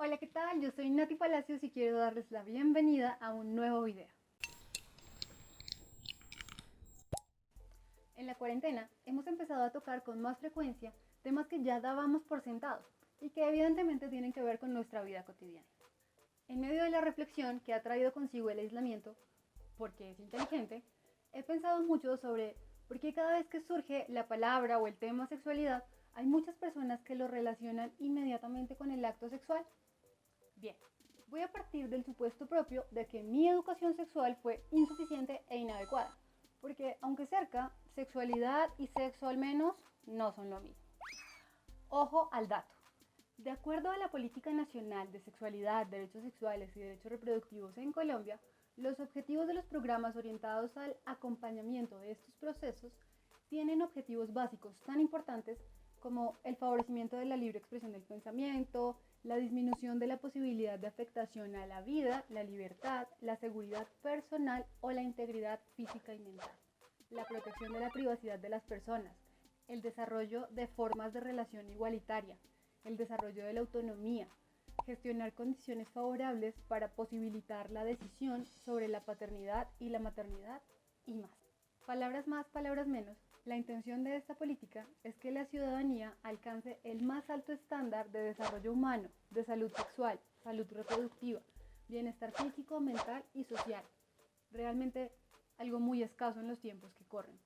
Hola, ¿qué tal? Yo soy Nati Palacios y quiero darles la bienvenida a un nuevo video. En la cuarentena hemos empezado a tocar con más frecuencia temas que ya dábamos por sentados y que evidentemente tienen que ver con nuestra vida cotidiana. En medio de la reflexión que ha traído consigo el aislamiento, porque es inteligente, he pensado mucho sobre por qué cada vez que surge la palabra o el tema sexualidad, hay muchas personas que lo relacionan inmediatamente con el acto sexual. Bien, voy a partir del supuesto propio de que mi educación sexual fue insuficiente e inadecuada, porque aunque cerca, sexualidad y sexo al menos no son lo mismo. Ojo al dato. De acuerdo a la Política Nacional de Sexualidad, Derechos Sexuales y Derechos Reproductivos en Colombia, los objetivos de los programas orientados al acompañamiento de estos procesos tienen objetivos básicos tan importantes como el favorecimiento de la libre expresión del pensamiento, la disminución de la posibilidad de afectación a la vida, la libertad, la seguridad personal o la integridad física y mental, la protección de la privacidad de las personas, el desarrollo de formas de relación igualitaria, el desarrollo de la autonomía, gestionar condiciones favorables para posibilitar la decisión sobre la paternidad y la maternidad y más. Palabras más, palabras menos. La intención de esta política es que la ciudadanía alcance el más alto estándar de desarrollo humano, de salud sexual, salud reproductiva, bienestar físico, mental y social. Realmente algo muy escaso en los tiempos que corren.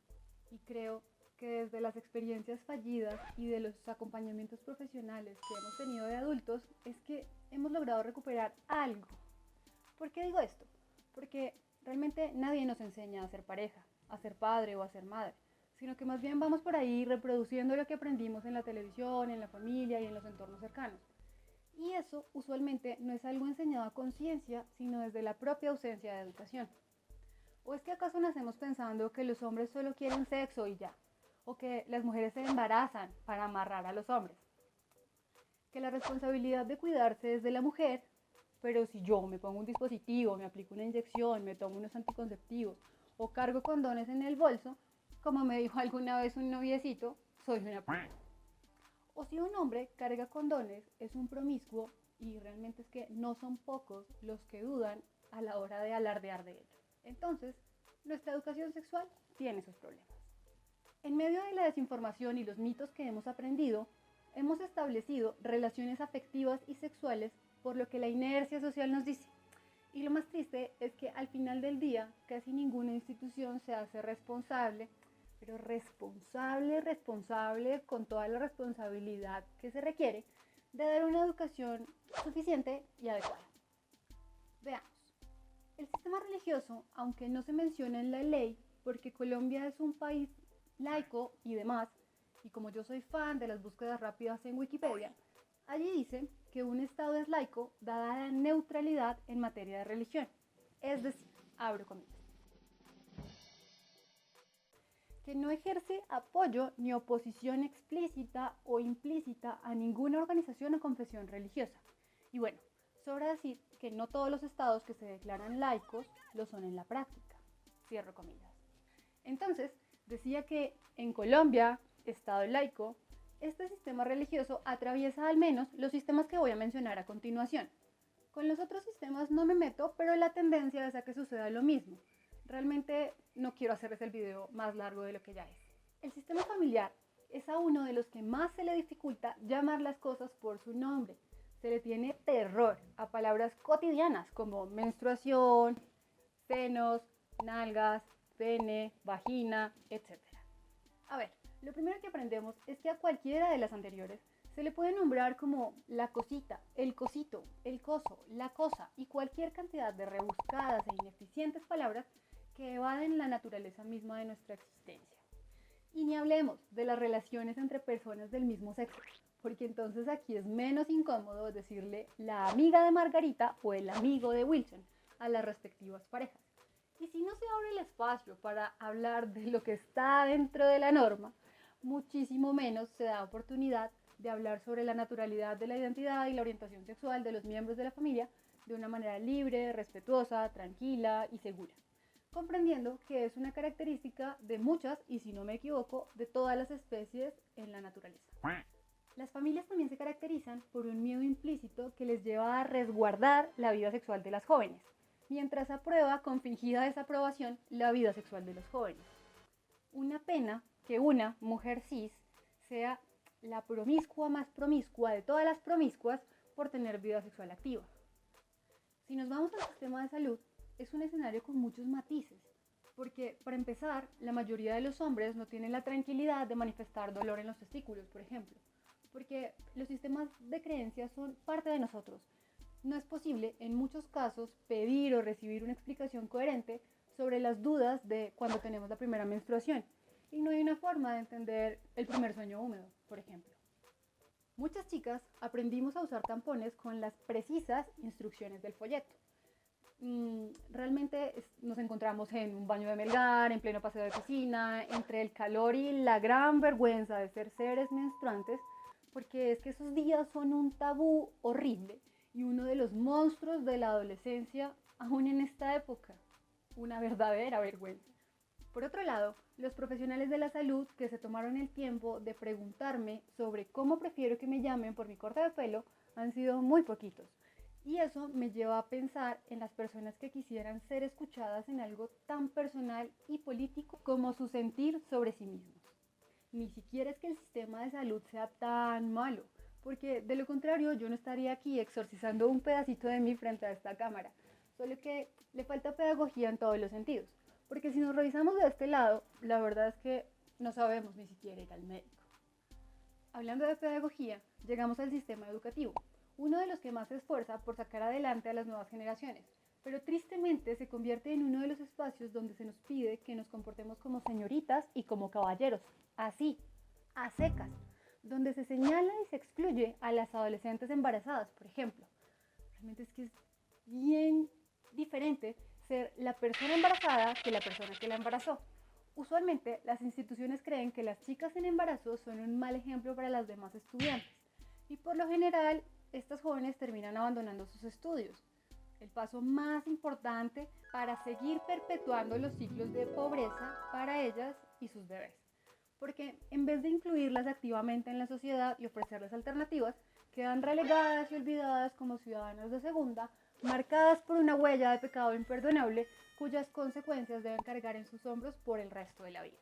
Y creo que desde las experiencias fallidas y de los acompañamientos profesionales que hemos tenido de adultos es que hemos logrado recuperar algo. ¿Por qué digo esto? Porque realmente nadie nos enseña a ser pareja, a ser padre o a ser madre, sino que más bien vamos por ahí reproduciendo lo que aprendimos en la televisión, en la familia y en los entornos cercanos. Y eso usualmente no es algo enseñado a conciencia, sino desde la propia ausencia de educación. ¿O es que acaso nacemos pensando que los hombres solo quieren sexo y ya? ¿O que las mujeres se embarazan para amarrar a los hombres? Que la responsabilidad de cuidarse es de la mujer, pero si yo me pongo un dispositivo, me aplico una inyección, me tomo unos anticonceptivos o cargo condones en el bolso, como me dijo alguna vez un noviecito, soy una p***. O si un hombre carga condones, es un promiscuo y realmente es que no son pocos los que dudan a la hora de alardear de ello. Entonces, nuestra educación sexual tiene sus problemas. En medio de la desinformación y los mitos que hemos aprendido, hemos establecido relaciones afectivas y sexuales por lo que la inercia social nos dice. Y lo más triste es que al final del día casi ninguna institución se hace responsable, pero responsable con toda la responsabilidad que se requiere de dar una educación suficiente y adecuada. Veamos. El sistema religioso, aunque no se menciona en la ley, porque Colombia es un país laico y demás, y como yo soy fan de las búsquedas rápidas en Wikipedia, allí dice que un Estado es laico dada la neutralidad en materia de religión. Es decir, abro comillas, que no ejerce apoyo ni oposición explícita o implícita a ninguna organización o confesión religiosa. Y bueno, sobra decir que no todos los estados que se declaran laicos lo son en la práctica. Cierro comillas. Entonces, decía que en Colombia, estado laico, este sistema religioso atraviesa al menos los sistemas que voy a mencionar a continuación. Con los otros sistemas no me meto, pero la tendencia es a que suceda lo mismo. Realmente no quiero hacerles el video más largo de lo que ya es. El sistema familiar es a uno de los que más se le dificulta llamar las cosas por su nombre. Se le tiene terror a palabras cotidianas como menstruación, senos, nalgas, pene, vagina, etc. A ver, lo primero que aprendemos es que a cualquiera de las anteriores se le puede nombrar como la cosita, el cosito, el coso, la cosa y cualquier cantidad de rebuscadas e ineficientes palabras que evaden la naturaleza misma de nuestra existencia. Y ni hablemos de las relaciones entre personas del mismo sexo, porque entonces aquí es menos incómodo decirle la amiga de Margarita o el amigo de Wilson a las respectivas parejas. Y si no se abre el espacio para hablar de lo que está dentro de la norma, muchísimo menos se da oportunidad de hablar sobre la naturalidad de la identidad y la orientación sexual de los miembros de la familia de una manera libre, respetuosa, tranquila y segura, comprendiendo que es una característica de muchas, y si no me equivoco, de todas las especies en la naturaleza. Las familias también se caracterizan por un miedo implícito que les lleva a resguardar la vida sexual de las jóvenes, mientras aprueba con fingida desaprobación la vida sexual de los jóvenes. Una pena que una mujer cis sea la promiscua más promiscua de todas las promiscuas por tener vida sexual activa. Si nos vamos al sistema de salud, es un escenario con muchos matices, porque para empezar, la mayoría de los hombres no tienen la tranquilidad de manifestar dolor en los testículos, por ejemplo, porque los sistemas de creencias son parte de nosotros. No es posible, en muchos casos, pedir o recibir una explicación coherente sobre las dudas de cuando tenemos la primera menstruación. Y no hay una forma de entender el primer sueño húmedo, por ejemplo. Muchas chicas aprendimos a usar tampones con las precisas instrucciones del folleto. Realmente nos encontramos en un baño de Melgar, en pleno paseo de piscina, entre el calor y la gran vergüenza de ser seres menstruantes, porque es que esos días son un tabú horrible y uno de los monstruos de la adolescencia aún en esta época. Una verdadera vergüenza. Por otro lado, los profesionales de la salud que se tomaron el tiempo de preguntarme sobre cómo prefiero que me llamen por mi corte de pelo han sido muy poquitos. Y eso me lleva a pensar en las personas que quisieran ser escuchadas en algo tan personal y político como su sentir sobre sí mismos. Ni siquiera es que el sistema de salud sea tan malo, porque de lo contrario yo no estaría aquí exorcizando un pedacito de mí frente a esta cámara, solo que le falta pedagogía en todos los sentidos, porque si nos revisamos de este lado, la verdad es que no sabemos ni siquiera ir al médico. Hablando de pedagogía, llegamos al sistema educativo, uno de los que más se esfuerza por sacar adelante a las nuevas generaciones, pero tristemente se convierte en uno de los espacios donde se nos pide que nos comportemos como señoritas y como caballeros, así, a secas, donde se señala y se excluye a las adolescentes embarazadas, por ejemplo. Realmente es que es bien diferente ser la persona embarazada que la persona que la embarazó. Usualmente las instituciones creen que las chicas en embarazo son un mal ejemplo para las demás estudiantes y por lo general estas jóvenes terminan abandonando sus estudios. El paso más importante para seguir perpetuando los ciclos de pobreza para ellas y sus bebés. Porque en vez de incluirlas activamente en la sociedad y ofrecerles alternativas, quedan relegadas y olvidadas como ciudadanas de segunda, marcadas por una huella de pecado imperdonable cuyas consecuencias deben cargar en sus hombros por el resto de la vida.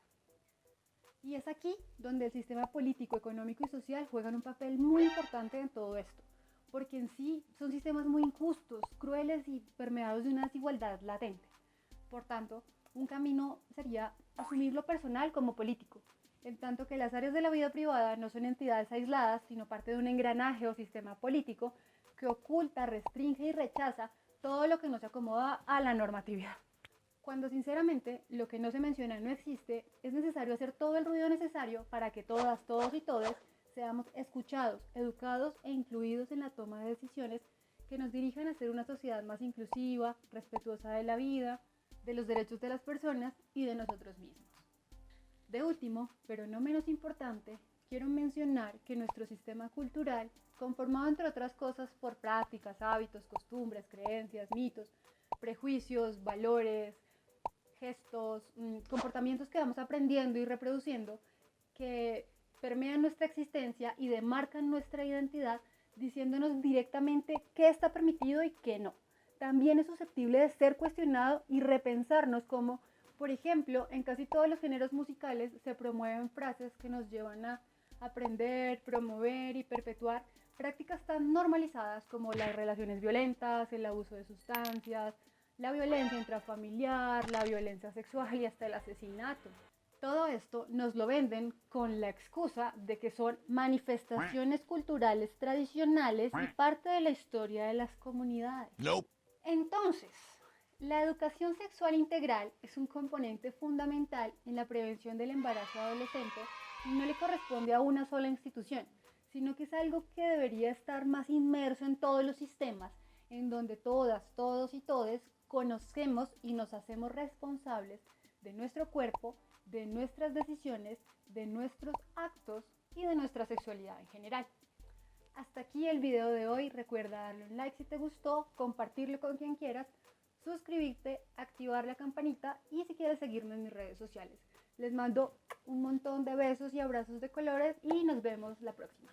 Y es aquí donde el sistema político, económico y social juegan un papel muy importante en todo esto, porque en sí son sistemas muy injustos, crueles y permeados de una desigualdad latente. Por tanto, un camino sería asumir lo personal como político, en tanto que las áreas de la vida privada no son entidades aisladas, sino parte de un engranaje o sistema político que oculta, restringe y rechaza todo lo que no se acomoda a la normatividad. Cuando sinceramente lo que no se menciona no existe, es necesario hacer todo el ruido necesario para que todas, todos y todes seamos escuchados, educados e incluidos en la toma de decisiones que nos dirijan a ser una sociedad más inclusiva, respetuosa de la vida, de los derechos de las personas y de nosotros mismos. De último, pero no menos importante, quiero mencionar que nuestro sistema cultural, conformado entre otras cosas por prácticas, hábitos, costumbres, creencias, mitos, prejuicios, valores, gestos, comportamientos que vamos aprendiendo y reproduciendo, que permean nuestra existencia y demarcan nuestra identidad, diciéndonos directamente qué está permitido y qué no. También es susceptible de ser cuestionado y repensarnos como, por ejemplo, en casi todos los géneros musicales se promueven frases que nos llevan a aprender, promover y perpetuar prácticas tan normalizadas como las relaciones violentas, el abuso de sustancias, la violencia intrafamiliar, la violencia sexual y hasta el asesinato. Todo esto nos lo venden con la excusa de que son manifestaciones culturales tradicionales y parte de la historia de las comunidades. Nope. Entonces, la educación sexual integral es un componente fundamental en la prevención del embarazo adolescente y no le corresponde a una sola institución, sino que es algo que debería estar más inmerso en todos los sistemas, en donde todas, todos y todes conocemos y nos hacemos responsables de nuestro cuerpo, de nuestras decisiones, de nuestros actos y de nuestra sexualidad en general. Hasta aquí el video de hoy. Recuerda darle un like si te gustó, compartirlo con quien quieras, suscribirte, activar la campanita y si quieres seguirme en mis redes sociales. Les mando un montón de besos y abrazos de colores y nos vemos la próxima.